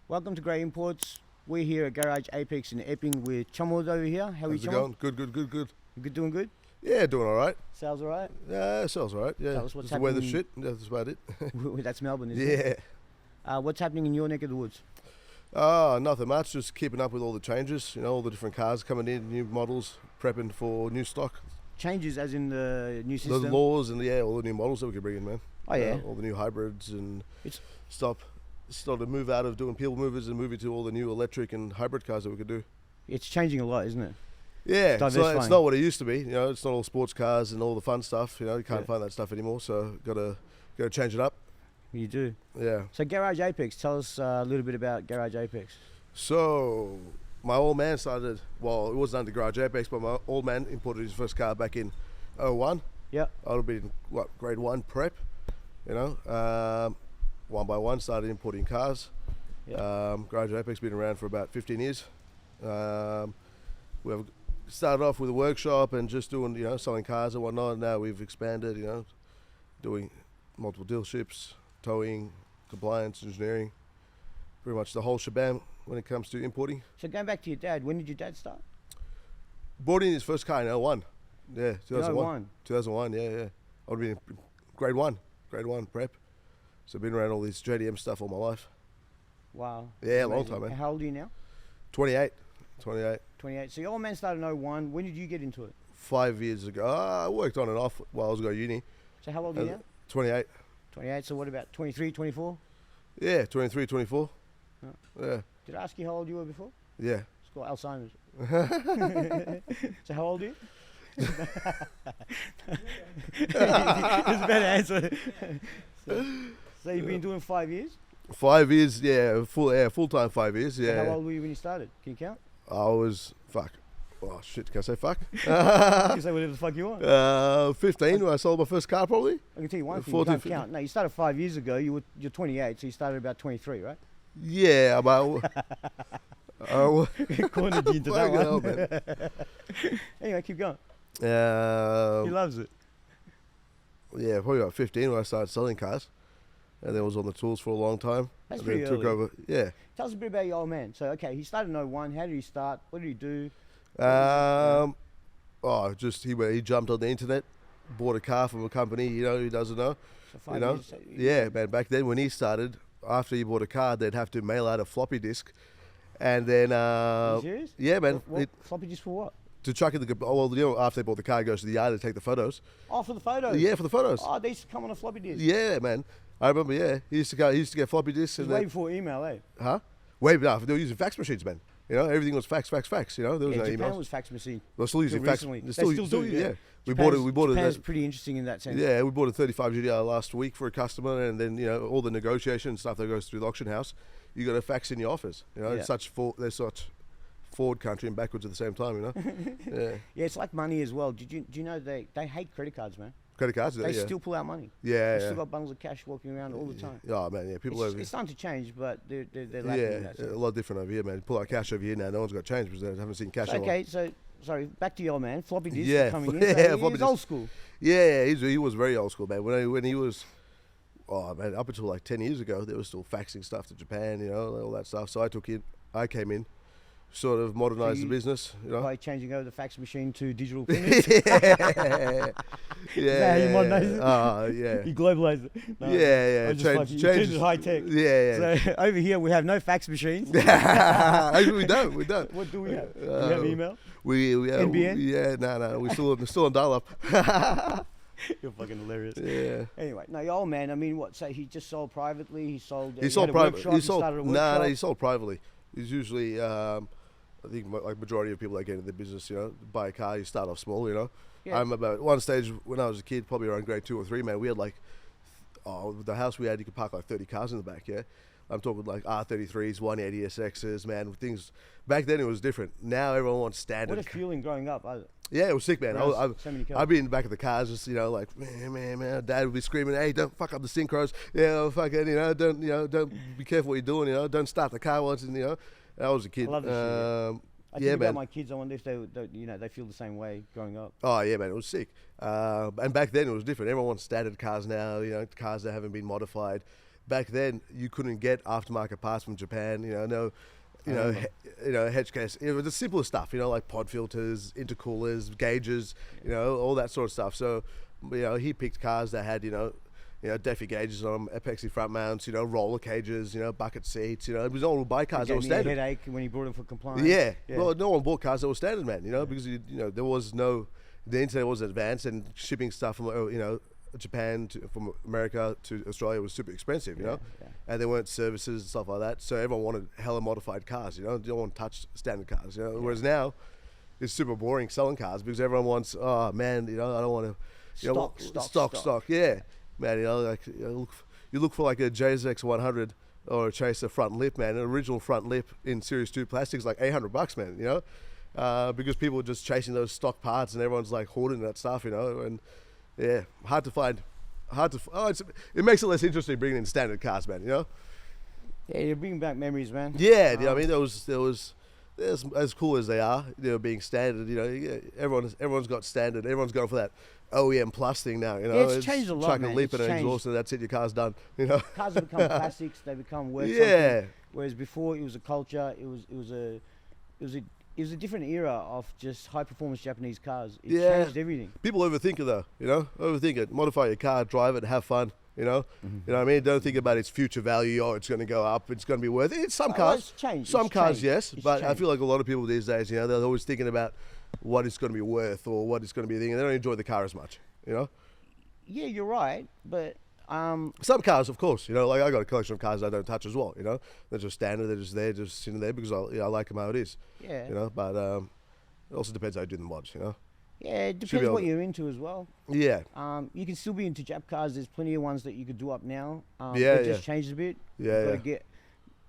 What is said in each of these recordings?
Welcome to Grey Imports. We're here at Garage Apex in Epping with Chamod over here. How are you, How's it Chamod? going? Good. You good, doing good? Yeah, doing all right. Sales all right? Yeah, sales all right. Yeah, Tell us what's just the weather happening. shit. That's about it. That's Melbourne, isn't it? Yeah. What's happening in your neck of the woods? Nothing much. Just keeping up with all the changes. You know, all the different cars coming in, new models, prepping for new stock. Changes as in the new The system? laws and all the new models that we can bring in, man. Oh, yeah. All the new hybrids and It's- start to move out of doing people movers and move into all the new electric and hybrid cars that we could do. It's changing a lot, isn't it? Yeah, it's Diversifying. not what it used to be. You know, it's not all sports cars and all the fun stuff. You know, you can't Yeah. find that stuff anymore. So gotta change it up. You do. Yeah. So Garage Apex, tell us a little bit about Garage Apex. So my old man started. Well, it wasn't under Garage Apex, but my old man imported his first car back in '01. Yep. I would have been grade 1 prep. You know, one by one started importing cars. Yep. Garage Apex been around for about 15 years. We've started off with a workshop and just doing, selling cars and whatnot. Now we've expanded, doing multiple dealerships, towing, compliance, engineering, pretty much the whole shebang when it comes to importing. So going back to your dad, when did your dad start? Bought in his first car in '01. Yeah, 2001. 01. 2001, yeah. I would have been in grade 1 prep. So I've been around all this JDM stuff all my life. Wow. Yeah, long Amazing. time, man. How old are you now? 28. 28. So your old man started in 01. When did you get into it? 5 years ago. I worked on and off while I was going to uni. So how old are you now? 28. 28. So what about 23, 24? Yeah, 23, 24. Oh. Yeah. Did I ask you how old you were before? Yeah. It's called Alzheimer's. So how old are you? It's a better answer. So you've been doing 5 years? 5 years, yeah, full time 5 years, So yeah. how old were you when you started? Can you count? I was, oh shit, can I say fuck? You can say whatever the fuck you want. 15 when I sold my first car probably. I can tell you one thing, 14, you can't count. No, you started 5 years ago, you're 28, so you started about 23, right? Yeah, about... Cornered you into that Fucking hell, one. man. Anyway, keep going. He Um, loves it. yeah, probably about 15 when I started selling cars. And then was on the tools for a long time. That's and then pretty took early. over. Yeah. Tell us a bit about your old man. So, okay, he started in 01. How did he start? What did he do? He jumped on the internet, bought a car from a company, who doesn't know. So 5 You know? years. So Yeah, man, back then when he started, after he bought a car, they'd have to mail out a floppy disk. And then, Are you serious? yeah, man, What? Floppy disk for what? to chuck in after they bought the car, goes to the yard to take the photos. Oh, for the photos? Yeah, for the photos. Oh, they used to come on a floppy disk. Yeah, man. I remember, yeah. He used to get floppy disks. It was And way then, before email, eh? huh? Way back, they were using fax machines, man. Everything was fax. There was Yeah, no Japan emails. was fax machine. They're still using Till fax. recently. They're They still do, yeah. We bought it. Japan's That, pretty interesting in that sense. yeah, we bought a 35 GDR last week for a customer, and then all the negotiation stuff that goes through the auction house. You got a fax in your office. Yeah. It's they're such forward country and backwards at the same time. Yeah, Yeah, it's like money as well. Do you know they hate credit cards, man? credit cards. They yeah. still pull out money. Yeah, They yeah. still got bundles of cash walking around all the time. Oh man, yeah. People over It's starting to change, but they're yeah, lacking in that a sense. lot different over here, man. Pull out cash over here now. No one's got change because they haven't seen cash. So, in a while. okay, so sorry, back to your old man. Floppy disk Yeah, coming in. yeah, So floppy he's disk. old school. Yeah, he was very old school, man. When he was, oh man, up until like 10 years ago, they were still faxing stuff to Japan, all that stuff. So I came in, sort of modernized the you- business, By changing over the fax machine to digital printers. yeah, that how you modernize it? yeah, You globalize it. No, yeah. I just fucking- you turned it high tech. Yeah. So over here we have no fax machines. Actually, we don't. What do we have? Do we have email? We NBN? Yeah, no. We're still on dial-up. You're fucking hilarious. Yeah. Anyway, no, your old man. I mean, what? So he just sold privately. He sold. He sold had a privately. workshop, he started a workshop. No, he sold privately. He's usually, I think, like majority of people that get into the business, buy a car. You start off small, Yeah. I'm about one stage when I was a kid, probably around grade 2 or 3. Man, we had the house we had, you could park like 30 cars in the back. Yeah, I'm talking like R33s, 180 SXs, man. Things back then it was different. Now everyone wants standard. What a feeling growing up. Yeah, it was sick, man. Around so many cars. I'd be in the back of the cars, just like, man. Dad would be screaming, "Hey, don't fuck up the synchros. Yeah, fucking, don't be careful what you're doing. Don't start the car once." And I was a kid. I love this shit, yeah. I think yeah, about man. my kids. I wonder if they feel the same way growing up. Oh yeah, man, it was sick. And back then it was different. Everyone wants standard cars now. Cars that haven't been modified. back then you couldn't get aftermarket parts from Japan. Hedge case. It was the simplest stuff. Like pod filters, intercoolers, gauges. All that sort of stuff. So, he picked cars that had Defi gauges on them, epexy front mounts, roller cages, bucket seats, it was all buy cars that were standard. A headache when he brought them for compliance. Yeah. Well, no one bought cars that were standard, man, because there was the internet wasn't advanced, and shipping stuff from Japan from America to Australia was super expensive, and there weren't services and stuff like that. So everyone wanted hella modified cars, they don't want to touch standard cars, Whereas now it's super boring selling cars because everyone wants, I don't want to stock. Yeah. Man, you look for like a JZX 100 or a Chaser front lip, man. An original front lip in Series 2 plastic is like $800, man, because people are just chasing those stock parts and everyone's like hoarding that stuff, and yeah, hard to find. It makes it less interesting bringing in standard cars, man, Yeah, you're bringing back memories, man. Yeah, there was as cool as they are, being standard, everyone's got standard, everyone's going for that OEM plus thing now, it's changed a lot, chuck man. a leap and an exhaust and that's it, your car's done, Cars have become classics, they become worth yeah. something. Whereas before it was a culture, it was a different era of just high performance Japanese cars. It changed everything. People overthink it though, overthink it. Modify your car, drive it, have fun. You know what I mean? Don't think about its future value. Oh, it's going to go up. It's going to be worth it. Some cars, it's changed. Some it's cars, changed. yes. It's But changed. I feel like a lot of people these days, they're always thinking about what it's going to be worth or what it's going to be thinking. They don't enjoy the car as much, Yeah, you're right. But some cars, of course, like I got a collection of cars I don't touch as well. They're just standard. They're just there, just sitting there because I like them how it is. Yeah. But it also depends how you do the mods. Yeah, it depends what you're into as well. Yeah. You can still be into Jap cars. There's plenty of ones that you could do up now. Yeah, They just changed a bit. Yeah,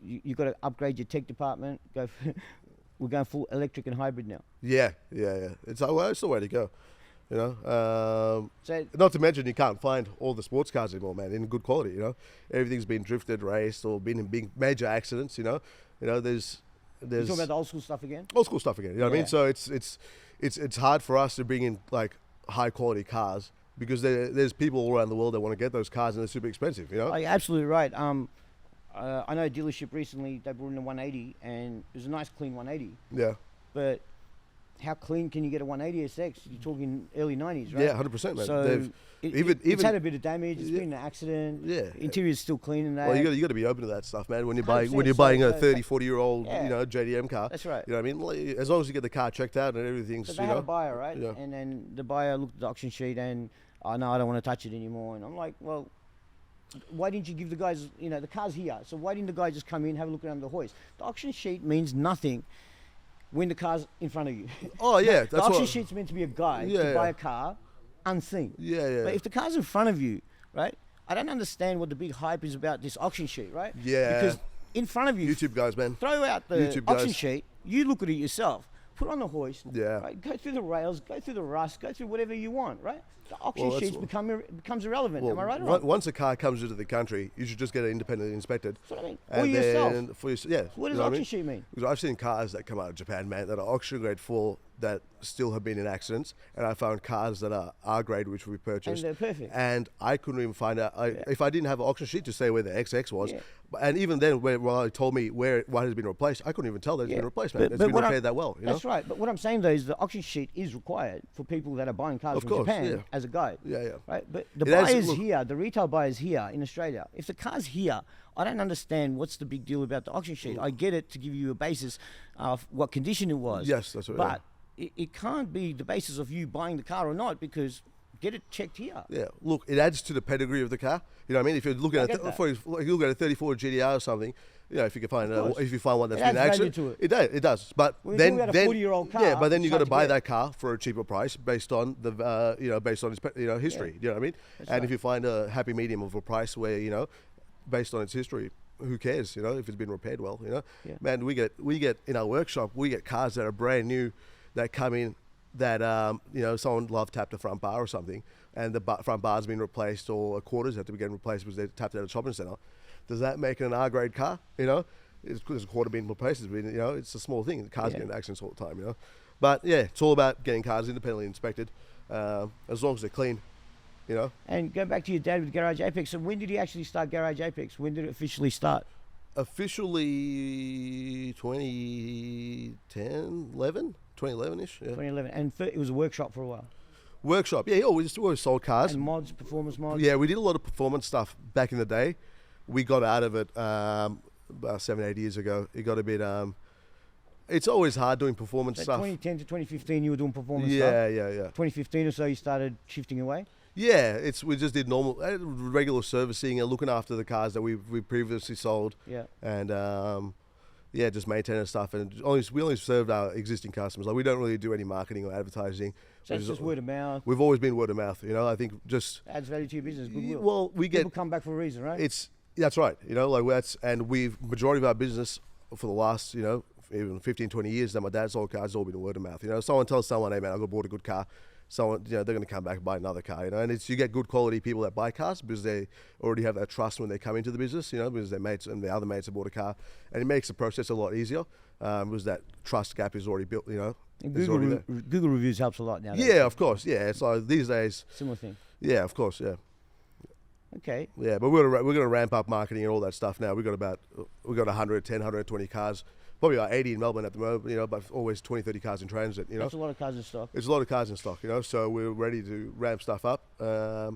You got to upgrade your tech department. We're going full electric and hybrid now. Yeah. It's the way to go. So not to mention you can't find all the sports cars anymore, man, in good quality. Everything's been drifted, raced, or been in big major accidents. There's you're talking about the old school stuff again. Old school stuff again. You know what I mean? So it's hard for us to bring in like high quality cars because there's people all around the world that want to get those cars and they're super expensive. Oh, you're absolutely right. I know a dealership recently, they brought in a 180 and it was a nice clean 180. Yeah. But how clean can you get a 180 SX? You're talking early 90s, right? Yeah, 100%, man. So it's had a bit of damage. It's been an accident. Yeah. Interior's still clean and that. Well, you got to be open to that stuff, man. When you're 100%. buying a 30, 40-year-old, JDM car. That's right. You know what I mean? As long as you get the car checked out and everything's, So they had a buyer, right? Yeah. And then the buyer looked at the auction sheet and, oh, no, I don't want to touch it anymore. And I'm like, well, why didn't you give the guys, the car's here. So why didn't the guy just come in, have a look around the hoist? The auction sheet means nothing when the car's in front of you. Oh, yeah. The auction sheet's meant to be a guide to buy a car unseen. Yeah. But if the car's in front of you, right, I don't understand what the big hype is about this auction sheet, right? Yeah. Because in front of you, YouTube guys, man. throw out the YouTube auction guys. sheet, you look at it yourself, put on the hoist, Yeah. right, go through the rails, go through the rust, go through whatever you want, right? The auction Well, sheet becomes irrelevant. Well, Am I right or wrong? once a car comes into the country, you should just get it independently inspected. That's what I mean. And Or yourself. then What does you know auction I mean? sheet mean? Because I've seen cars that come out of Japan, man, that are auction grade full that still have been in accidents, and I found cars that are R grade which we purchased, And they're perfect. and I couldn't even find out if I didn't have an auction sheet to say where the XX was. Yeah. And even then, when it told me what has been replaced, I couldn't even tell that it's been replaced, man. It's been what repaired that well. That's right. But what I'm saying though is the auction sheet is required for people that are buying cars Of from course, Japan yeah. as a guide. Yeah. Right. But the It has- buyer's look- here, the retail buyer's here in Australia. If the car's here, I don't understand what's the big deal about the auction sheet. I get it to give you a basis of what condition it was. Yes, that's right. But it can't be the basis of you buying the car or not because get it checked here. Yeah, look, it adds to the pedigree of the car. You know what I mean? If you're looking at if you look at a 34 GTR or something, if you can find if you find one that's It been adds accident, value to it does. But When then you're talking about a 40-year-old car, yeah, but then it's you got to hard to buy get. that car for a cheaper price based on the based on its history. You know what I mean? And right. if you find a happy medium of a price where based on its history, who cares? If it's been repaired well. Yeah. Man, we get in our workshop, we get cars that are brand new that come in that someone love tapped the front bar or something, and the front bar's been replaced or quarters have to be getting replaced because they tapped it at a shopping centre. Does that make it an R grade car? It's because a quarter being replaced. It's a small thing. The cars get in accidents all the time. But yeah, it's all about getting cars independently inspected, as long as they're clean. you know. And go back to your dad with Garage Apex. So when did he actually start Garage Apex? When did it officially start? Officially 2011-ish. Yeah. 2011. And it was a workshop for a while. Workshop, yeah, always sold cars. And mods, performance mods. Yeah, we did a lot of performance stuff back in the day. We got out of it about 7-8 years ago. It got a bit. It's always hard doing performance So stuff. 2010 to 2015, you were doing performance Yeah, stuff. yeah. 2015 or so, you started shifting away. Yeah, we just did normal, regular servicing and looking after the cars that we previously sold. Yeah. And yeah, just maintaining stuff. And we only served our existing customers. Like we don't really do any marketing or advertising. So it's just word of mouth. We've always been word of mouth. You know, I think just Adds value to your business. Goodwill. well, we get People come back for a reason, right? That's right. You know, like majority of our business for the last, you know, even 15, 20 years that my dad sold cars, it's all been word of mouth. You know, someone tells someone, hey man, I bought a good car. Someone, you know, they're going to come back and buy another car, you know, and you get good quality people that buy cars because they already have that trust when they come into the business, you know, because their mates and the other mates have bought a car, and it makes the process a lot easier because that trust gap is already built, you know. And Google reviews helps a lot now. Yeah, of course. Yeah, it's like these days. Similar thing. Yeah, of course. Yeah. Okay. Yeah, but we're going to ramp up marketing and all that stuff now. We've got 120 cars. Probably about 80 in Melbourne at the moment, you know, but always 20, 30 cars in transit, you know. That's a lot of cars in stock. It's a lot of cars in stock, you know, so we're ready to ramp stuff up. I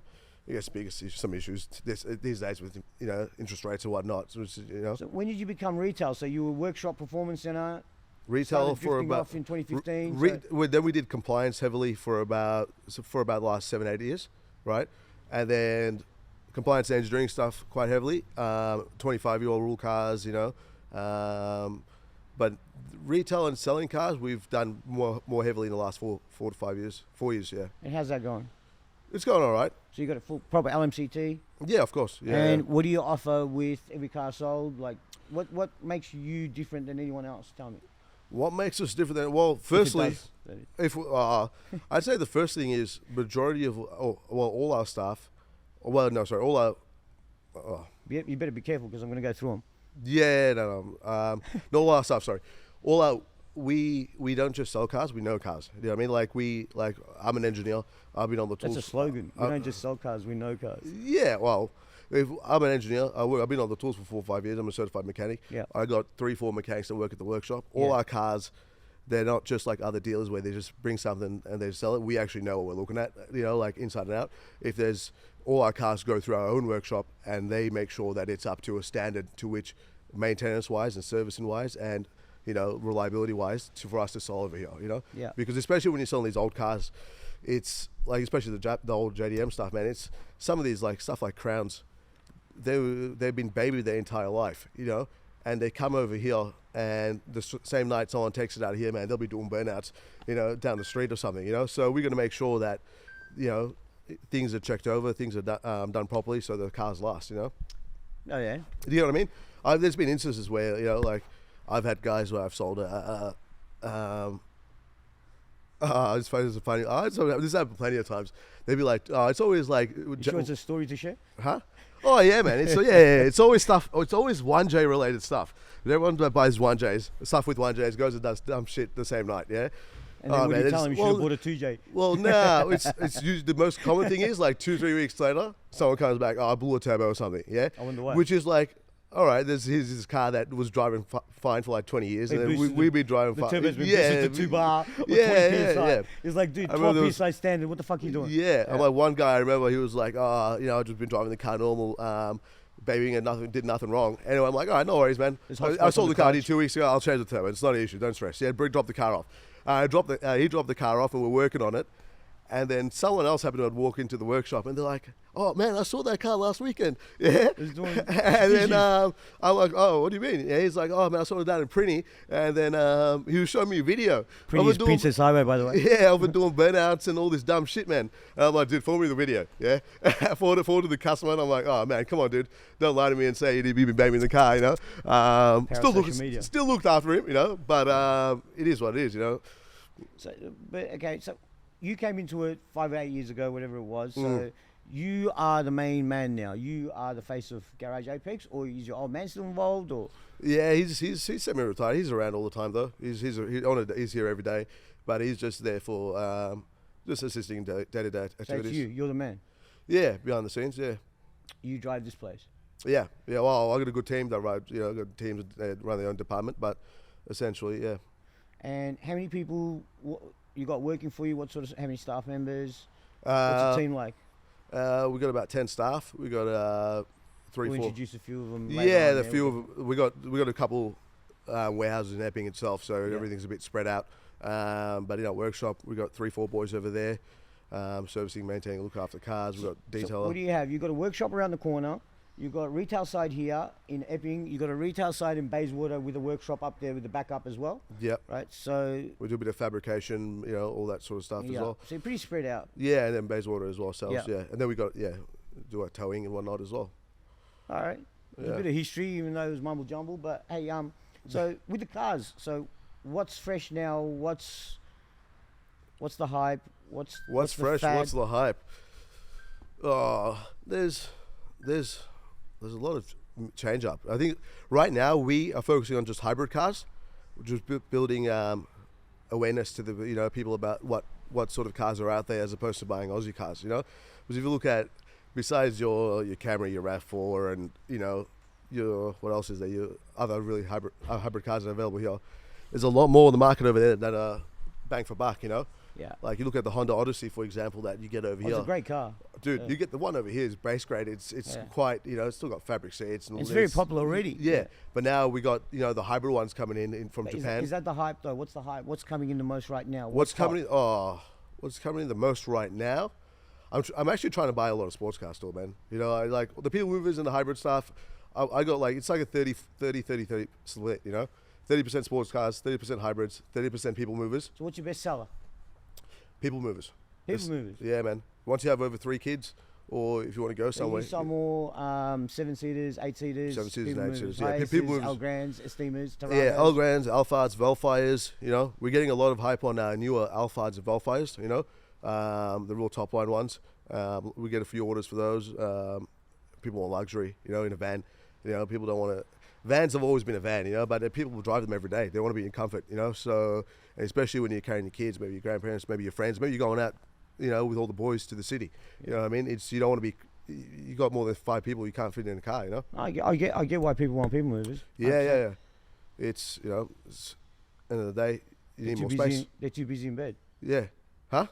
guess some issues these days with, you know, interest rates and whatnot, so, you know. So when did you become retail? So you were workshop performance center? Retail for about off in 2015. Then we did compliance heavily for about the last 7-8 years, right? And then compliance and engineering stuff quite heavily. 25-year-old rule cars, you know. But retail and selling cars, we've done more heavily in the last 4 to 5 years. 4 years, yeah. And how's that going? It's going all right. So you got a full proper LMCT? Yeah, of course. Yeah. And what do you offer with every car sold? Like, what makes you different than anyone else? Tell me. What makes us different than, well, firstly, I'd say the first thing is majority of, all our staff, all our, You better be careful because I'm going to go through them. Yeah, no, all our stuff, sorry. We don't just sell cars, we know cars. You know what I mean? I'm an engineer, I've been on the tools. That's a slogan. We don't just sell cars, we know cars. Yeah, well, I'm an engineer. I've been on the tools for 4 or 5 years. I'm a certified mechanic. Yeah. I got 3-4 mechanics that work at the workshop. All our cars, they're not just like other dealers where they just bring something and they sell it. We actually know what we're looking at, you know, like inside and out. All our cars go through our own workshop and they make sure that it's up to a standard to which maintenance-wise and servicing-wise and, you know, reliability-wise for us to sell over here, you know? Yeah. Because especially when you're selling these old cars, it's like, especially the old JDM stuff, man, it's some of these like stuff like Crowns, they've been babied their entire life, you know, and they come over here and the same night someone takes it out of here, man, they'll be doing burnouts, you know, down the street or something, you know. So we're going to make sure that, you know, things are checked over, things are done properly so the cars last, you know. Oh, yeah. Do you know what I mean? There's been instances where, you know, like I've had guys where I've sold it's funny. This happened plenty of times. They'd be like, "Oh, it's always like." You sure it's a story to share? Huh? Oh yeah, man. It's always stuff. It's always 1J related stuff. Everyone that buys 1Js, stuff with 1Js, goes and does dumb shit the same night. Yeah. And then what do you tell them? You should have bought a 2J. Well, no. It's usually the most common thing is like 2-3 weeks later, someone comes back. Oh, I blew a turbo or something. Yeah. I wonder why. Which is like. All right, here's this car that was driving fine for like 20 years, and then we've been driving fine. The turbo's been boosted to 2 bar or 20 PSI. It's like, dude, 12 PSI standard, what the fuck are you doing? Yeah, I'm like, one guy, I remember, he was like, oh, you know, I've just been driving the car normal, babying and did nothing wrong. Anyway, I'm like, all right, no worries, man. I sold the car to you 2 weeks ago, I'll change the turbo. It's not an issue, don't stress. Yeah, drop the car off. He dropped the car off and we're working on it. And then someone else happened to walk into the workshop and they're like, oh man, I saw that car last weekend. Yeah. And then I'm like, oh, what do you mean? Yeah, he's like, oh man, I saw it down in Prinny. And then he was showing me a video. Prinny is Princess Highway, by the way. Yeah, I've been doing burnouts and all this dumb shit, man. And I'm like, dude, forward me the video. Yeah. forward to the customer. And I'm like, oh man, come on, dude. Don't lie to me and say you've been babying the car, you know. Still looked after him, you know. But it is what it is, you know. So you came into it 5 or 8 years ago, whatever it was. So you are the main man now. You are the face of Garage Apex, or is your old man still involved? Or yeah, he's semi-retired. He's around all the time though. He's here every day, but he's just there for just assisting day-to-day activities. So it's you're the man. Yeah, behind the scenes, yeah. You drive this place. Yeah, yeah. Well, I got a good team that ride. You know, I got teams that run their own department, but essentially, yeah. And how many people you got working for you? How many staff members? What's Uh, the team like? we got about 10 staff. We got three, We'll four. introduce a few of them. Later Yeah, on the there. few of we got a couple warehouses in Epping itself, so Yeah. everything's a bit spread out. But in our workshop, we got 3, 4 boys over there, servicing, maintaining, look after cars. We got So detailer. what do you have? You've got a workshop around the corner. You've got retail side here in Epping. You've got a retail side in Bayswater with a workshop up there with the backup as well, Yep. right? So We do a bit of fabrication, you know, all that sort of stuff as well. so you're pretty spread out. Yeah, and then Bayswater as well, sales. Yeah. Yeah, and then we got do our towing and whatnot as well. All right. There's a Yeah. bit of history, even though it was mumble jumble. But hey, so with the cars, so what's fresh now? What's the hype? What's the Fresh? fad? What's the hype? Oh, there's a lot of change up. I think right now we are focusing on just hybrid cars, just building awareness to the people about what sort of cars are out there as opposed to buying Aussie cars. You know, because if you look at besides your Camry, your RAV4, and your what else is there? Your other really hybrid cars that are available here. There's a lot more in the market over there that are bang for buck. You know. Yeah. Like you look at the Honda Odyssey, for example, that you get over here. It's a great car. Dude, Yeah. you get the one over here is base grade. It's quite, it's still got fabric seats. And It's very popular already. Yeah, but now we got, the hybrid ones coming in from Japan. Is that the hype though? What's the hype? What's coming in the most right now? What's hot? coming in? What's coming in the most right now? I'm actually trying to buy a lot of sports cars still, man. I like the people movers and the hybrid stuff. I got it's like a 30 split, 30% sports cars, 30% hybrids, 30% people movers. So what's your best seller? People movers. People movers. Yeah, man. Once you have over 3 kids, or if you want to go So somewhere. you some more 7-seaters, 8-seaters, 7-seaters people and movers, 8-seaters, yeah. Hiaces, People movers. Elgrans, Esteemas, Taragas. Yeah, Elgrans, Alphards, Velfires, we're getting a lot of hype on our newer Alphards and Velfires, the real top line ones. We get a few orders for those. People want luxury, in a van. People don't want to. Vans have always been a van, but people drive them every day. They want to be in comfort, so, and especially when you're carrying your kids, maybe your grandparents, maybe your friends, maybe you're going out, with all the boys to the city. You know what I mean? You don't want to be. You got more than 5 people, you can't fit in a car. I get why people want people movers. Yeah. It's it's end of the day, you need more space. They're too busy in bed. Yeah. Huh?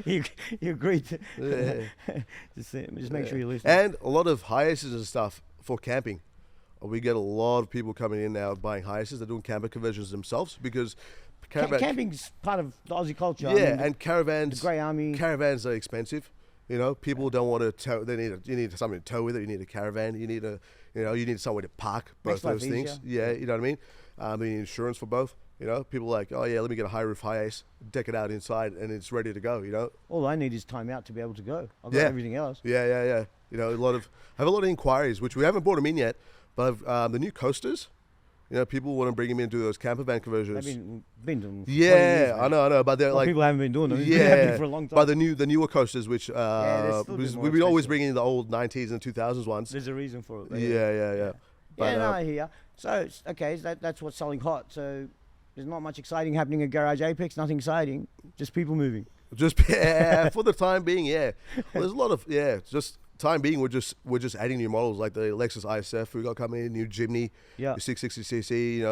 you agreed to Yeah. just make sure you listen. And a lot of Hiaces and stuff for camping. We get a lot of people coming in now buying Hiaces. They're doing camper conversions themselves because Camping's part of the Aussie culture. Yeah, the caravans. Grey Army. Caravans are expensive. People don't want to tow. You need something to tow with it. You need a caravan. You need you need somewhere to park both Makes life those things. easier. Yeah, you know what I mean. You need insurance for both. People are like, oh yeah, let me get a high roof Hiace, deck it out inside, and it's ready to go. All I need is time out to be able to go. I've got Yeah. everything else. Yeah. I have a lot of inquiries, which we haven't brought them in yet, but the new coasters. People want to bring them in and do those camper van conversions. They've been doing them for 20 Yeah, years, I know, but they're Well, like people haven't been doing them. It's been yeah, happening for a long time. but the newer coasters, which they're still a bit more we've been always expensive. bringing in the old 90s and 2000s ones. There's a reason for it. Yeah. But, No, I hear. So that's what's selling hot. So there's not much exciting happening at Garage Apex. Nothing exciting. Just people moving. Just for the time being, yeah. Well, there's a lot of just time being. We're just adding new models like the Lexus ISF we got coming in, new Jimny, Yeah. the 660cc.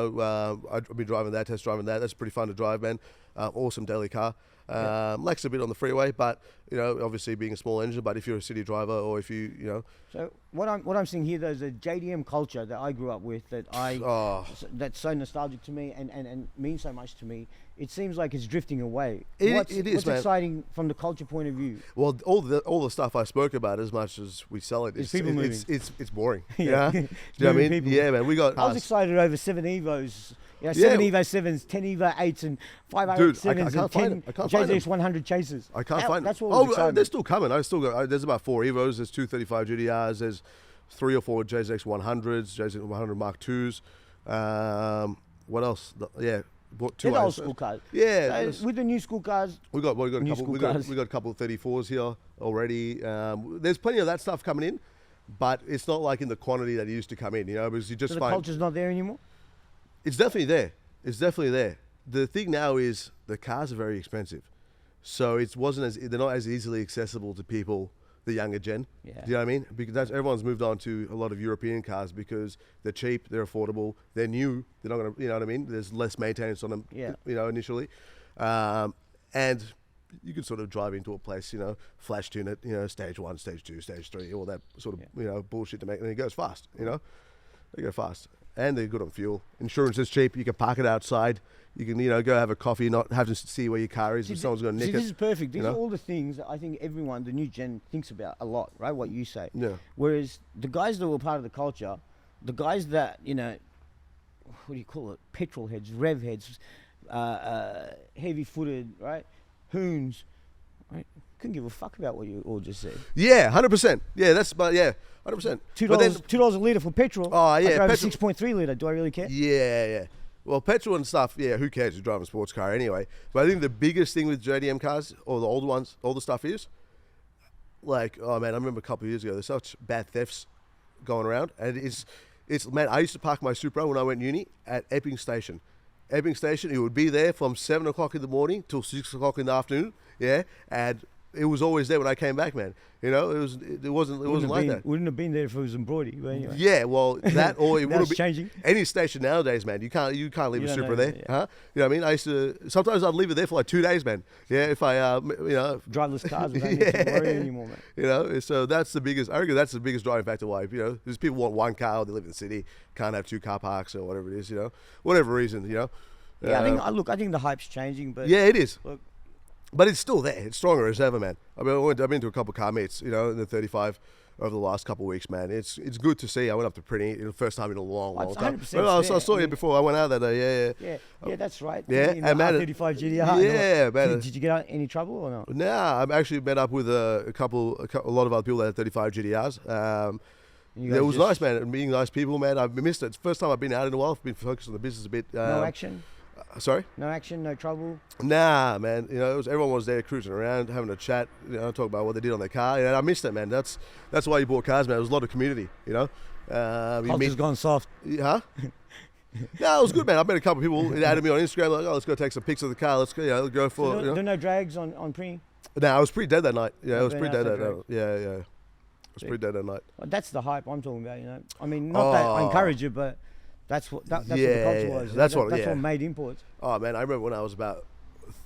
I've been driving that, test driving that. That's pretty fun to drive, man. Awesome daily car. Lacks a bit on the freeway, but obviously being a small engine. But if you're a city driver or if you So what I'm seeing here, though, is a JDM culture that I grew up with, that's so nostalgic to me and means so much to me. It seems like it's drifting away. It is, what's man. exciting from the culture point of view? Well, all the stuff I spoke about, as much as we sell it, It's people moving. It's boring. Yeah. Do you know what I Moving mean? people. Yeah, man. We got. I was excited over 7 Evos. 7 Evo 7s, 10 Evo 8s, and 5 Dude, 7s, I can't and find 10 them. I can't find them. JZX 100 chasers. I can't find. That's what was exciting. they're still coming. I still got. There's about 4 Evos. There's 235 GDRs. There's 3 or 4 JZX 100s, JZX 100 Mark 2s. What else? Bought 2 They're the old ISOs. school cars. Yeah, So with the new school cars, we got a new couple. school We got cars. a couple of 34s here already. There's plenty of that stuff coming in, but it's not like in the quantity that it used to come in. Because you just so the find culture's not there anymore. it's definitely there. It's definitely there. The thing now is the cars are very expensive. so they're not as easily accessible to people, the younger gen. Yeah. Do you know what I mean? Because everyone's moved on to a lot of European cars because they're cheap, they're affordable, they're new. They're not gonna, you know what I mean? There's less maintenance on them. Yeah. Initially, and you can sort of drive into a place, flash tune it, stage 1, stage 2, stage 3, all that sort of, bullshit to make, and it goes fast, They go fast. And they're good on fuel. Insurance is cheap. You can park it outside. You can, go have a coffee, not have to see where your car is if someone's going to nick it. This is perfect. These are all the things that I think everyone, the new gen, thinks about a lot, right? What you say. Yeah. Whereas the guys that were part of the culture, the guys that, what do you call it? Petrol heads, rev heads, heavy-footed, right? Hoons, right? Couldn't give a fuck about what you all just said. Yeah, 100%. Yeah, 100%. $2 a litre for petrol. Oh, yeah. I drive a 6.3 litre. Do I really care? Yeah. Well, petrol and stuff, yeah, who cares? You're driving a sports car anyway. But I think the biggest thing with JDM cars, or the older ones, older stuff is, like, oh man, I remember a couple of years ago, there's such bad thefts going around. And it's man, I used to park my Supra when I went uni at Epping Station. Epping Station, it would be there from 7 o'clock in the morning till 6 o'clock in the afternoon, yeah, and it was always there when I came back, man. It wasn't like that. Wouldn't have been there if it was embroidered. But anyway. Yeah, well, that or it would have been changing. Any station nowadays, man. You can't leave a Supra there, yeah. huh? You know what I mean? I used to sometimes I'd leave it there for like 2 days, man. Yeah, if I driverless cars, we don't need to worry anymore, man. So that's the biggest. I reckon that's the biggest driving factor why there's people want one car, or they live in the city, can't have 2 car parks or whatever it is, whatever reason, Yeah, I think the hype's changing, but yeah, it is. Look, but it's still there. It's stronger as ever, man. I mean, I've been to a couple of car meets, in the 35 over the last couple of weeks, man. It's good to see. I went up to Prinny, the first time in a long time. I saw you before. I went out that day. Yeah, that's right. Yeah, in the R35 GDR. Yeah, man. Did you get out any trouble or not? Nah, I've actually met up with a lot of other people that had 35 GDRs. It was nice, man. Meeting nice people, man. I've missed it. It's the first time I've been out in a while. I've been focused on the business a bit. No action? Sorry? No action, no trouble? Nah, man. Everyone was there cruising around, having a chat, talking about what they did on their car. I missed it, man. That's why you bought cars, man. There was a lot of community, Culture's gone soft. Huh? No, it was good, man. I met a couple of people that added me on Instagram, like, let's go take some pics of the car. Let's go, go for There are no drags on Prinny? No, I was pretty dead that night. Yeah, I was pretty dead that drag. night. Yeah. I was pretty dead that night. Well, that's the hype I'm talking about, I mean, not that I encourage it, but that's what the culture was. That's what made imports. Oh, man, I remember when I was about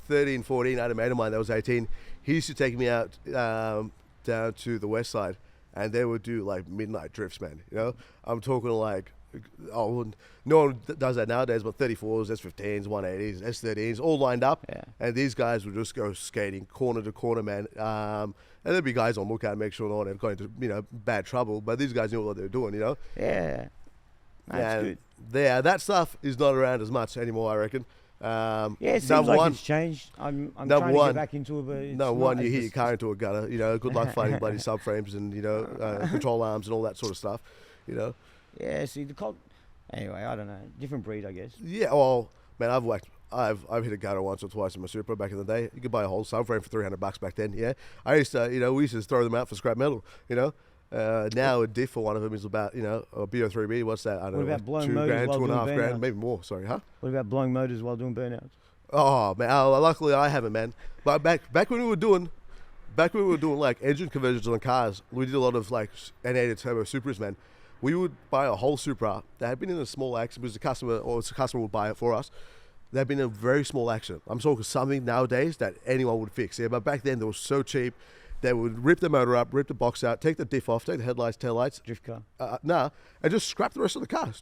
13, 14, I had a mate of mine that was 18. He used to take me out down to the west side, and they would do, like, midnight drifts, man. I'm talking, like, no one does that nowadays, but 34s, S15s, 180s, S13s, all lined up. Yeah. And these guys would just go skating corner to corner, man. And there'd be guys on lookout, make sure no one ever got into, bad trouble. But these guys knew what they were doing, Yeah. That's good. Yeah, that stuff is not around as much anymore, I reckon. It seems like it's changed. I'm trying to get back into it, but it's you hit your car into a gutter. Good luck finding bloody subframes and control arms and all that sort of stuff. Yeah, see anyway, I don't know, different breed, I guess. Yeah, well, man, I've hit a gutter once or twice in my Supra back in the day. You could buy a whole subframe for $300 back then. Yeah, I used to, we used to throw them out for scrap metal. Now a diff for one of them is about, a BO3B. What's that? I don't know. What about blowing $2 motors grand, while doing $2.5 grand, burnouts? maybe more. Sorry, huh? What about blowing motors while doing burnouts? Oh man, luckily I haven't, man. But back when we were doing like engine conversions on cars, we did a lot of like N8 turbo Supras, man. We would buy a whole Supra that had been in a small accident because the customer would buy it for us. They'd been in a very small accident. I'm talking something nowadays that anyone would fix. Yeah, but back then they were so cheap. They would rip the motor up, rip the box out, take the diff off, take the headlights, taillights. Drift car. And just scrap the rest of the car.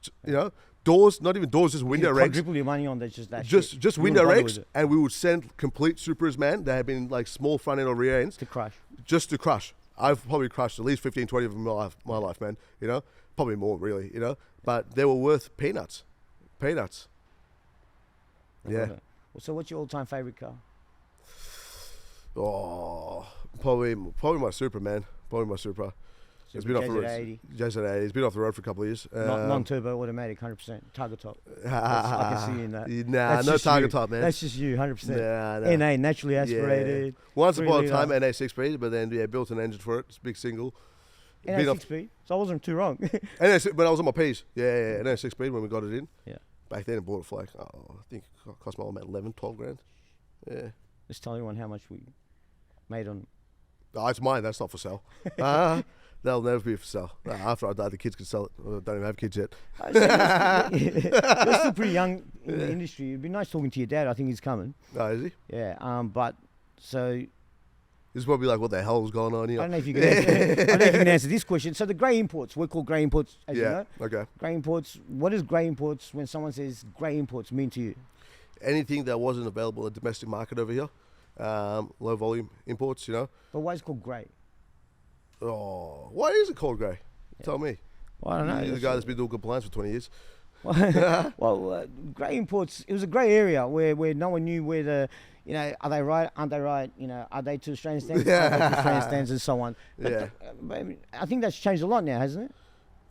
Doors, not even doors, just window regs. Quadruple your money on that. Just window regs, and we would send complete Supras, man. They had been like small front end or rear ends. To crush. Just to crush. I've probably crushed at least 15, 20 of them in my life, man. Probably more, really, But they were worth peanuts. Peanuts. Yeah. So what's your all-time favorite car? Oh, probably my Supra, man. Probably my Supra. It's been off the road. JZ80. It's been off the road for a couple of years. Non-turbo, automatic, 100%. Target top. I can see you in that. Nah, no target top, man. That's just you, 100%. Nah. NA, naturally aspirated. Yeah. Once upon a time, NA 6-speed, but then built an engine for it. It's a big single. NA 6-speed? So I wasn't too wrong. But I was on my P's. Yeah, NA 6-speed when we got it in. Yeah. Back then, I bought it for like, I think it cost my old man 11, 12 grand. Yeah. Let's tell everyone how much we made on. Oh, it's mine. That's not for sale. That'll never be for sale. After I die, the kids can sell it. I don't even have kids yet. You're still pretty young in the industry. It'd be nice talking to your dad. I think he's coming. Oh, is he? Yeah. But so. He's probably like, what the hell's going on here? I don't know if you can answer, I don't know if you can answer this question. So the grey imports, we're called grey imports, as you know. Okay. Grey imports. What does grey imports, when someone says grey imports, mean to you? Anything that wasn't available in the domestic market over here, low volume imports, you know. But why is it called grey? Oh, why is it called grey? Tell me. Well, I don't know. You're the guy that's been doing compliance for 20 years. Well, grey imports, it was a grey area where no one knew where the, you know, are they right, aren't they right, you know, are they to Australian standards, are they to Australian standards, and so on. But I think that's changed a lot now, hasn't it?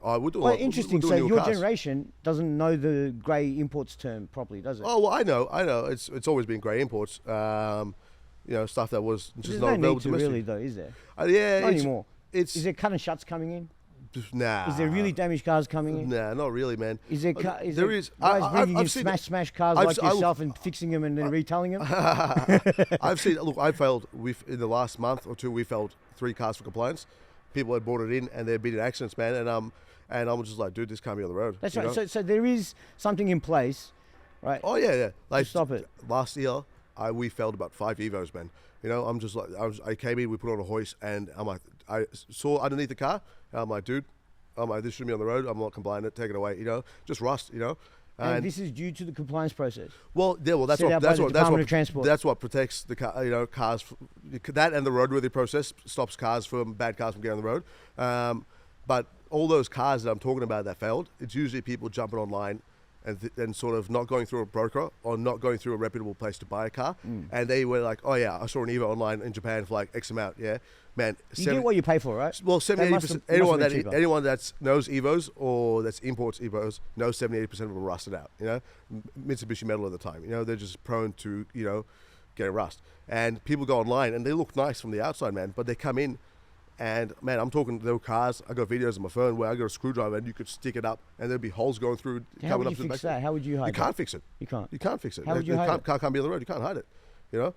I would do. Well, interesting. So your generation doesn't know the grey imports term properly, does it? Oh well, I know. It's always been grey imports. You know, stuff that was just not available to really though, is there? Yeah, not anymore. Is there cut and shuts coming in? Nah. Is there really damaged cars coming in? Nah, not really, man. Is there? There is. Guys bringing in smash cars like yourself and fixing them and then retailing them? I've seen. Look, I failed. In the last month or two, we failed 3 cars for compliance. People had brought it in and they'd been in accidents, man. And I'm just like, dude, this can't be on the road. That's right. So there is something in place, right? Oh yeah. Like to stop it. Last year, we failed about 5 Evos, man. You know, I'm just like, I came in, we put on a hoist, and I'm like, I saw underneath the car, and I'm like, dude, this shouldn't be on the road. I'm not compliant. Take it away. You know, just rust. You know. And this is due to the compliance process. Well, yeah, that's what protects the car, you know, cars. That and the roadworthy process stops bad cars from getting on the road. But all those cars that I'm talking about that failed, it's usually people jumping online and sort of not going through a broker or not going through a reputable place to buy a car. And they were like, oh yeah, I saw an Evo online in Japan for like X amount. Yeah, man. You get what you pay for, right? Well, 70-80%. Anyone that knows Evos or that's imports Evos knows 70-80% of them are rusted out. You know, Mitsubishi Metal at the time. You know, they're just prone to, you know, getting rust. And people go online and they look nice from the outside, man, but they come in. And man, I'm talking little cars. I got videos on my phone where I got a screwdriver and you could stick it up, and there'd be holes going through. How would you fix that? How would you hide it? You can't fix it. You can't. You can't fix it. How would you hide it? Car can't be on the road. You can't hide it. You know.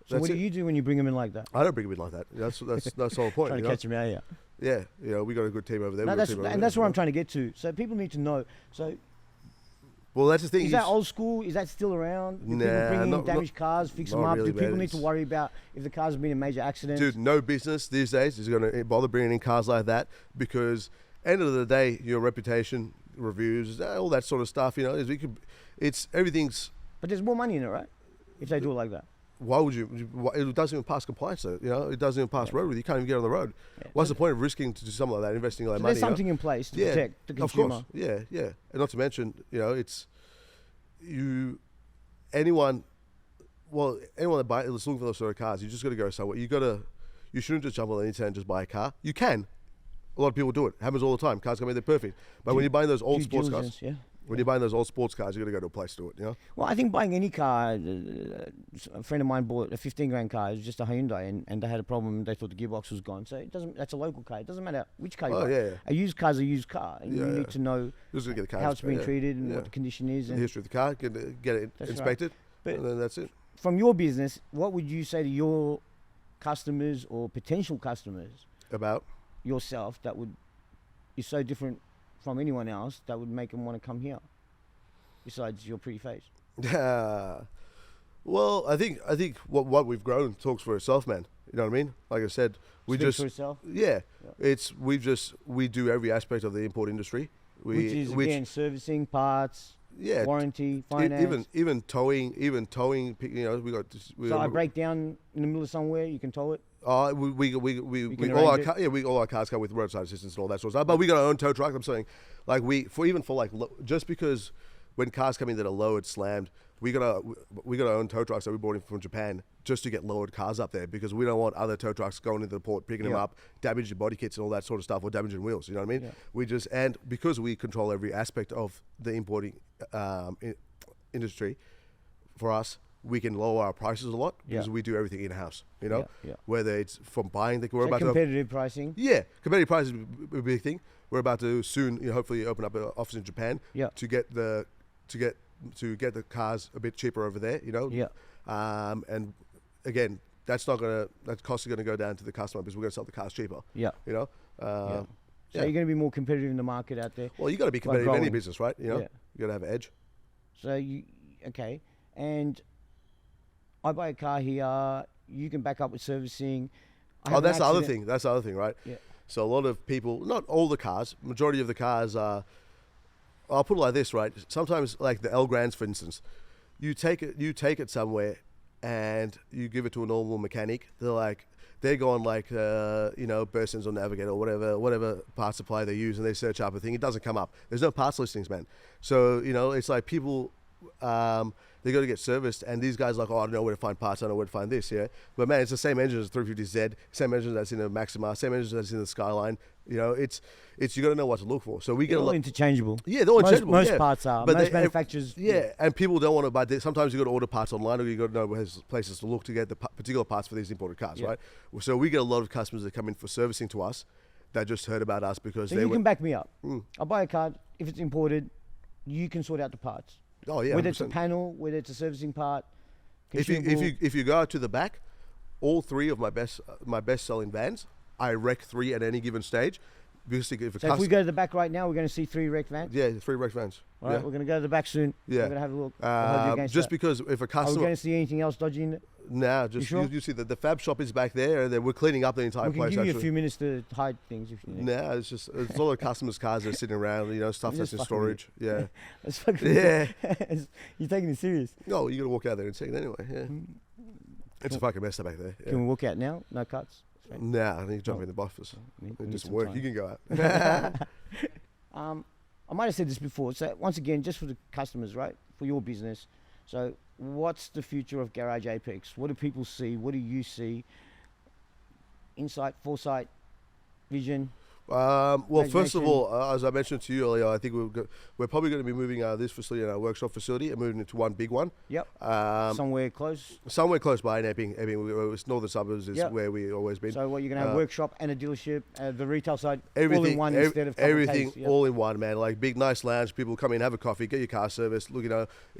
So what do you do when you bring them in like that? I don't bring them in like that. That's the whole point. Trying to catch them out here. Yeah, you know, we got a good team over there. No, that's where I'm trying to get to. So people need to know. So. Well, that's the thing. Is that old school? Is that still around? Do people bring in damaged cars, fix them up? Really, do people need to worry about if the cars have been in major accidents? Dude, no business these days is going to bother bringing in cars like that, because end of the day, your reputation, reviews, all that sort of stuff, you know, everything's... But there's more money in it, right? If they do it like that. Why would you? It doesn't even pass compliance, though. You know, it doesn't even pass road. You can't even get on the road. Yeah. What's the point of risking to do something like that, investing all that money? There's something in place to protect the consumer. Of course, yeah. And not to mention, you know, anyone that is looking for those sort of cars, you just got to go somewhere. You shouldn't just jump on the internet and just buy a car. You can. A lot of people do it. Happens all the time. Cars come in, they're perfect. But when you're buying those old sports cars, you're buying those old sports cars, you got to go to a place to do it. You know. Well, I think buying any car. A friend of mine bought a 15 grand car. It was just a Hyundai, and they had a problem. They thought the gearbox was gone. So it doesn't. That's a local car. It doesn't matter which car you buy. Yeah. A used car's a used car, and you need to know how it's been treated and what the condition is, and the history of the car. Get it inspected, right. And then that's it. From your business, what would you say to your customers or potential customers about yourself that is so different from anyone else that would make them want to come here, besides your pretty face? Well, I think what we've grown talks for itself, man. You know what I mean? Like I said, for itself? Yeah. We do every aspect of the import industry. Which is again servicing, parts, warranty, finance, even towing. You know, we got. So I break down in the middle of somewhere, you can tow it. All our cars come with roadside assistance and all that sort of stuff. But we got our own tow truck. I'm saying, like just because when cars come in that are lowered, slammed, we got our own tow trucks that we bought in from Japan just to get lowered cars up there, because we don't want other tow trucks going into the port, picking them up, damaging body kits and all that sort of stuff, or damaging wheels. You know what I mean? Yeah. And because we control every aspect of the importing industry, for us, we can lower our prices a lot because we do everything in-house, you know? Whether it's from buying the... competitive pricing? Yeah, competitive pricing is a big thing. We're about to soon, you know, hopefully open up an office in Japan to get the cars a bit cheaper over there, you know? Yeah. And again, that cost is going to go down to the customer because we're going to sell the cars cheaper. Yeah. You know. So Yeah. you're going to be more competitive in the market out there. Well, you got to be competitive in any growing. business, right? You know, Yeah. you got to have an edge. So okay, and I buy a car here. You can back up with servicing. That's the other thing. That's the other thing, right? Yeah. So a lot of people, not all the cars, majority of the cars are. I'll put it like this, right? Sometimes, like the L Grands, for instance, you take it somewhere, and you give it to a normal mechanic. They're going like Burst Sensor Navigator or whatever part supply they use, and they search up a thing. It doesn't come up. There's no parts listings, man. So it's like people. They got to get serviced, and these guys are like, oh, I don't know where to find parts, I don't know where to find this, yeah. But man, it's the same engine as 350Z, same engine that's in the Maxima, same engine that's in the Skyline. You know, it's you got to know what to look for. So we get all interchangeable. Yeah, they're all interchangeable. Most parts are. But most manufacturers. Yeah, and people don't want to buy. Sometimes you got to order parts online, or you got to know where places to look to get the particular parts for these imported cars, right? So we get a lot of customers that come in for servicing to us that just heard about us because So you can back me up. I'll buy a car. If it's imported, you can sort out the parts. Oh yeah, whether 100%. it's a panel, whether it's a servicing part. If you go out to the back, all three of my best selling vans, I wreck 3 at any given stage. Because if we go to the back right now, we're going to see 3 wrecked vans. Yeah, 3 wrecked vans. All right, we're going to go to the back soon. Yeah, we're going to have a look. Just because if a customer, are we going to see anything else dodgy in it? Nah, just you see that the fab shop is back there, and then we're cleaning up the entire place. We can give you a few minutes to hide things if you need. Nah, it's all the customers' cars that are sitting around, stuff that's in storage. Yeah. Yeah. You're taking it serious. No, you got to walk out there and see it anyway. Yeah. It's a fucking mess up back there. Yeah. Can we walk out now? No cuts. Nah, I need to jump in the office. It just work. Time. You can go out. I might have said this before. So once again, just for the customers, right? For your business. So what's the future of Garage Apex? What do people see? What do you see? Insight, foresight, vision? Well, first of all, as I mentioned to you earlier, I think we're probably going to be moving this facility and our workshop facility and moving into one big one. Yep. Somewhere close? Somewhere close by in Epping. It's northern suburbs is where we've always been. So what, you're going to have a workshop and a dealership, the retail side, everything, all in one instead of everything yep. all in one, man. Like big, nice lounge. People come in, have a coffee, get your car serviced. Look, if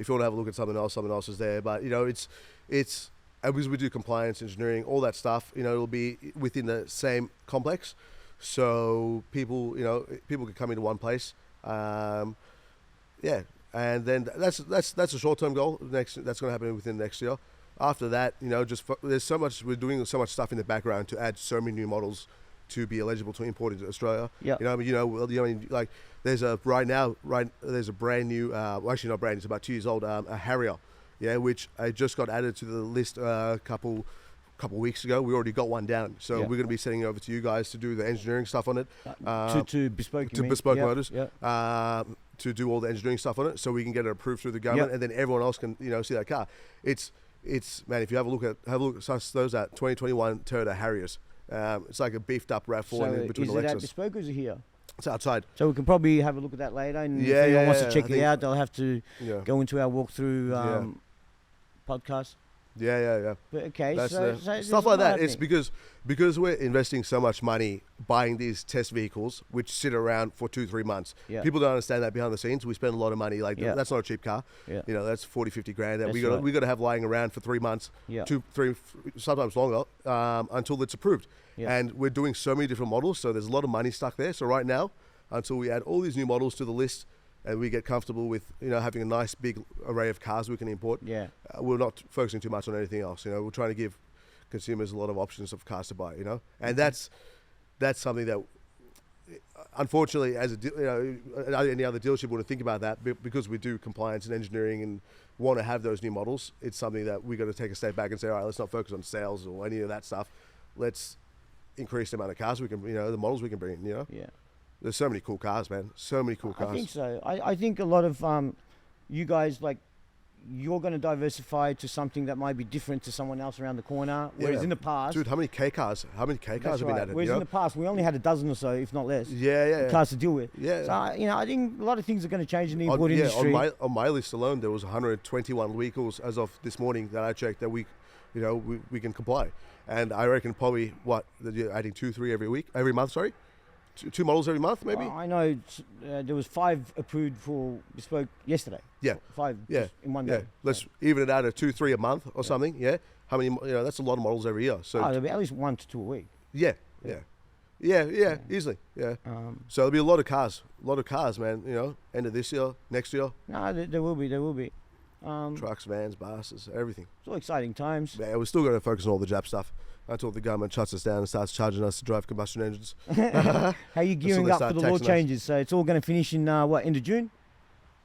you want to have a look at something else is there. But, it's because we do compliance, engineering, all that stuff, it'll be within the same complex. So people can come into one place, and then that's a short-term goal. That's going to happen within next year. After that, there's so much, we're doing so much stuff in the background to add so many new models to be eligible to import into Australia. Yeah. There's a brand new, actually not brand new, it's about 2 years old, a Harrier, which I just got added to the list a couple weeks ago. We already got one down, so we're going to be sending it over to you guys to do the engineering stuff on it. To bespoke, Bespoke Motors. Yeah. To do all the engineering stuff on it, so we can get it approved through the government, and then everyone else can see that car. It's man, if you have a look at those 2021 Toyota Harriers. It's like a beefed up RAV4 in between the Lexus. Is it at bespoke or is it here? It's outside. So we can probably have a look at that later, and if anyone wants to check it out, they'll have to go into our walkthrough podcast. Yeah. But okay, so stuff like that. It's because we're investing so much money buying these test vehicles, which sit around for 2-3 months. Yeah. People don't understand that behind the scenes. We spend a lot of money. That's not a cheap car. Yeah. That's 40-50 grand that That's we got to have lying around for 3 months, 2-3, sometimes longer, until it's approved. Yeah. And we're doing so many different models, so there's a lot of money stuck there. So right now, until we add all these new models to the list, and we get comfortable with having a nice big array of cars we can import. Yeah, we're not focusing too much on anything else. We're trying to give consumers a lot of options of cars to buy. And that's something that, unfortunately, as any other dealership wouldn't think about that, because we do compliance and engineering and want to have those new models. It's something that we got to take a step back and say, all right, let's not focus on sales or any of that stuff. Let's increase the amount of cars we can, the models we can bring in. Yeah. There's so many cool cars, man. So many cool cars. I think so. I think a lot of you guys, you're going to diversify to something that might be different to someone else around the corner. Whereas in the past... Dude, how many K cars have been added? Whereas in the past, we only had a dozen or so, if not less, yeah. cars to deal with. Yeah. So, I think a lot of things are going to change in the import industry. On my list alone, there was 121 vehicles as of this morning that I checked that we can comply. And I reckon probably, adding 2-3 every month, sorry? Two models every month, maybe? I know there was 5 approved for bespoke yesterday. Yeah. 5 in one day. Let's even it out at 2-3 a month or something, how many, that's a lot of models every year. So there'll be at least 1 to 2 a week. yeah, easily, yeah. So there'll be a lot of cars, man. End of this year, next year, No, there will be. trucks, vans, buses, everything. It's all exciting times. Yeah, we're still going to focus on all the Jap stuff until the government shuts us down and starts charging us to drive combustion engines. How are you Until gearing they up start for the law taxing us. changes? So it's all going to finish in end of June?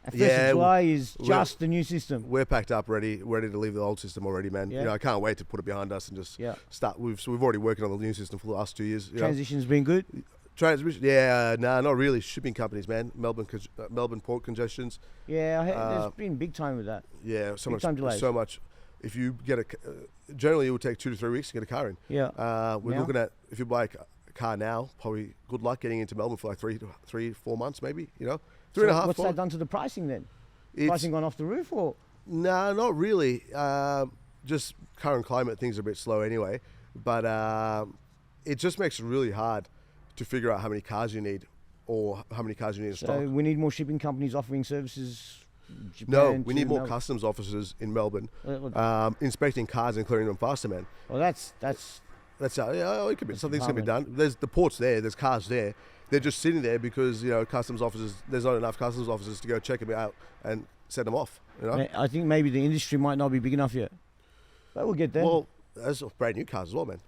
And 1st Yeah, of July is we're- just the new system. We're packed up, ready to leave the old system already, man. Yeah. I can't wait to put it behind us and just Yeah. start. We've already working on the new system for the last 2 years. Transition's been good. Transmission, not really. Shipping companies, man. Melbourne port congestions. Yeah, there's been big time with that. Yeah, so Big much, time delays. so much. If you get generally it would take 2 to 3 weeks to get a car in. Yeah. We're Now? looking at, if you buy a car now, probably good luck getting into Melbourne for like 4 months, maybe. 3.5. What's 4. that done to the pricing then? It's- Pricing gone off the roof or? No, not really. Just current climate, things are a bit slow anyway. But it just makes it really hard to figure out how many cars you need or how many cars you need in So stock. we need more shipping companies offering services. No, Japan we to need more Melbourne. customs officers in Melbourne Well, inspecting cars and clearing them faster, man. that's That's it could be something's gonna be department. done. There's the ports there. There's cars there. They're just sitting there because customs officers. There's not enough customs officers to go check them out and send them off. I think maybe the industry might not be big enough yet, but we'll get there. Well, there's brand new cars as well, man.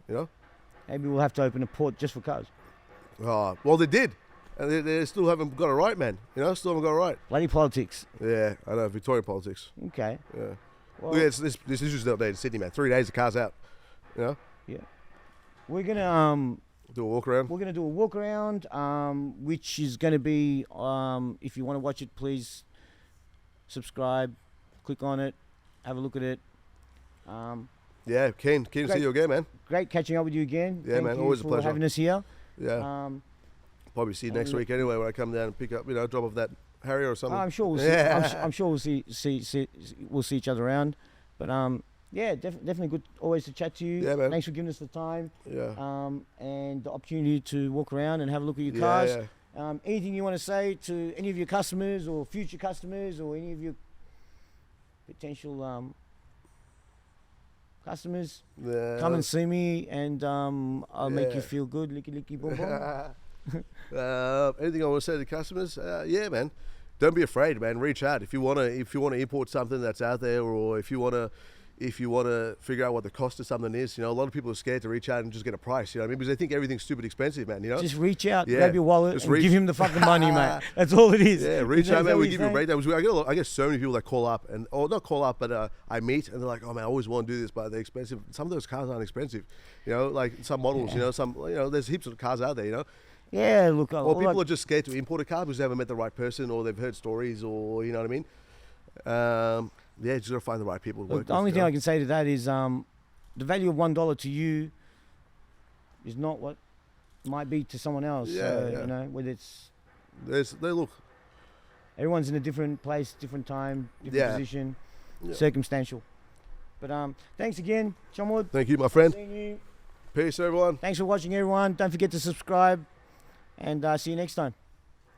Maybe we'll have to open a port just for cars. Oh, well, they did, and they still haven't got it right, man. Still haven't got it right. Bloody politics. Yeah, I know Victorian politics. Okay. Yeah. Well, Look, this issue's not there in Sydney, man. 3 days the car's out. we're gonna Do a walk around. We're going to do a walk around, which is going to be, if you want to watch it, please subscribe, click on it, have a look at it. Yeah, keen to Great. see you again, man. Great catching up with you again. Yeah, Thank man, you always a for pleasure. having us here. Yeah, probably see you and next look- week anyway when I come down and pick up, drop off that Harrier or something. I'm sure we'll see. Yeah. I'm sure we'll see each other around. But yeah, definitely good. Always to chat to you. Yeah, man. Thanks for giving us the time. Yeah. And the opportunity to walk around and have a look at your Yeah, cars. yeah. Anything you want to say to any of your customers or future customers or any of your potential customers? Yeah. Come and see me, and I'll make you Yeah. feel good. Licky licky boom boom. Anything I want to say to customers? Yeah, man. Don't be afraid, man. Reach out if you want to import something that's out there, or if you want to figure out what the cost of something is. A lot of people are scared to reach out and just get a price. You know what I mean? Because they think everything's stupid expensive, man. Just reach out, Yeah. grab your wallet, Just and reach- give him the fucking money, mate. That's all it is. Yeah, reach Isn't out, that man. what We you're give you a saying? breakdown. I get so many people that call up or not call up, but I meet and they're like, "Oh man, I always want to do this, but they're expensive." Some of those cars aren't expensive, like some models. Yeah. There's heaps of cars out there. Yeah, look. Or people are just scared to import a car because they haven't met the right person, or they've heard stories, or you know what I mean. Yeah, just gotta find the right people. To Look, work the only with, thing I can say to that is the value of $1 to you is not what it might be to someone else. Yeah, So, yeah. whether it's They look. everyone's in a different place, different time, different Yeah. position, Yeah. circumstantial. But thanks again, Chamod. Thank you, my friend. Seeing you. Peace, everyone. Thanks for watching, everyone. Don't forget to subscribe, and see you next time.